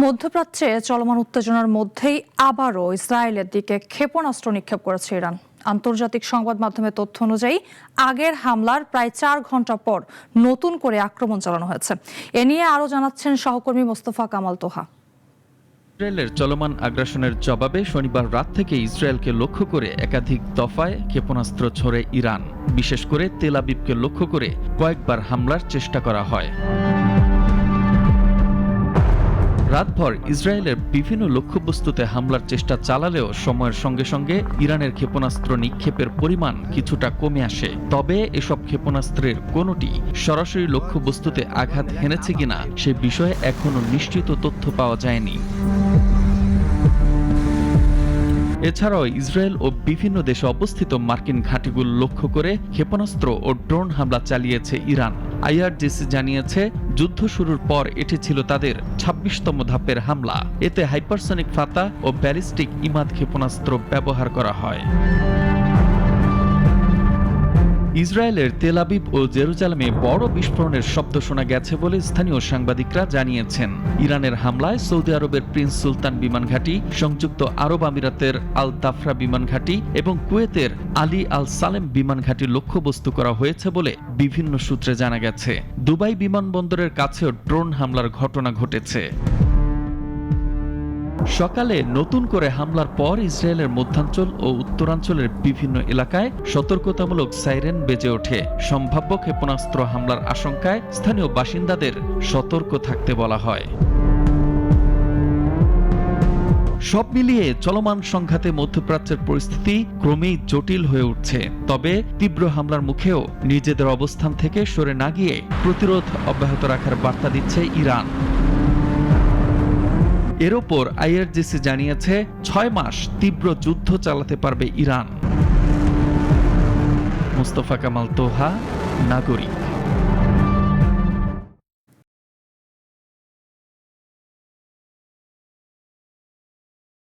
মধ্যপ্রাচ্যে চলমান উত্তেজনার মধ্যেই আবারও ইসরায়েলের দিকে ক্ষেপণাস্ত্র নিক্ষেপ করেছে ইরান। আন্তর্জাতিক সংবাদ মাধ্যমের তথ্য অনুযায়ী আগের হামলার প্রায় 4 ঘন্টা পর নতুন করে আক্রমণ চালানো হয়েছে। এ নিয়ে আরও জানাচ্ছেন সহকর্মী মোস্তফা কামাল তোহা। ইসরায়েলের চলমান আগ্রাসনের জবাবে শনিবার রাত থেকে ইসরায়েলকে লক্ষ্য করে একাধিক দফায় ক্ষেপণাস্ত্র ছোড়ে ইরান। বিশেষ করে তেল আবিবকে লক্ষ্য করে কয়েকবার হামলার চেষ্টা করা হয়। রাতভর ইসরায়েলের বিভিন্ন লক্ষ্যবস্তুতে হামলার চেষ্টা চালালেও সময়ের সঙ্গে সঙ্গে ইরানের ক্ষেপণাস্ত্র নিক্ষেপের পরিমাণ কিছুটা কমে আসে। তবে এসব ক্ষেপণাস্ত্রের কোনোটি সরাসরি লক্ষ্যবস্তুতে আঘাত হেনেছে কিনা সে বিষয়ে এখনও নিশ্চিত তথ্য পাওয়া যায়নি। এছাড়াও ইসরায়েল ও বিভিন্ন দেশে অবস্থিত মার্কিন ঘাঁটিগুলো লক্ষ্য করে ক্ষেপণাস্ত্র ও ড্রোন হামলা চালিয়েছে ইরান। আইআরজিসি জানিয়েছে যুদ্ধ শুরুর পর এটি ছিল তাদের ২৬তম ধাপের হামলা। এতে হাইপারসনিক ফাতা ও ব্যালিস্টিক ইমাদ ক্ষেপণাস্ত্র ব্যবহার করা হয়। ইসরায়েলের তেল আবিব ও জেরুজালেমে বড় বিস্ফোরণের শব্দ শোনা গেছে বলে স্থানীয় সাংবাদিকরা জানিয়েছেন। ইরানের হামলায় সৌদি আরবের প্রিন্স সুলতান বিমান ঘাঁটি, সংযুক্ত আরব আমিরাতের আল দাফরা বিমান ঘাঁটি এবং কুয়েতের আলী আল সালেম বিমান ঘাঁটি লক্ষ্যবস্তু করা হয়েছে বলে বিভিন্ন সূত্রে জানা গেছে। দুবাই বিমানবন্দরের কাছেও ড্রোন হামলার ঘটনা ঘটেছে। সকালে নতুন করে হামলার পর ইসরায়েলের মধ্যাঞ্চল ও উত্তরাঞ্চলের বিভিন্ন এলাকায় সতর্কতামূলক সাইরেন বেজে ওঠে। সম্ভাব্য ক্ষেপণাস্ত্র হামলার আশঙ্কায় স্থানীয় বাসিন্দাদের সতর্ক থাকতে বলা হয়। সব মিলিয়ে চলমান সংঘাতে মধ্যপ্রাচ্যের পরিস্থিতি ক্রমেই জটিল হয়ে উঠছে। তবে তীব্র হামলার মুখেও নিজেদের অবস্থান থেকে সরে না গিয়ে প্রতিরোধ অব্যাহত রাখার বার্তা দিচ্ছে ইরান। এর ওপর আইআরজিসি জানিয়েছে ৬ মাস তীব্র যুদ্ধ চালাতে পারবে ইরান। মোস্তফা কামাল তোহা, নাগরিক।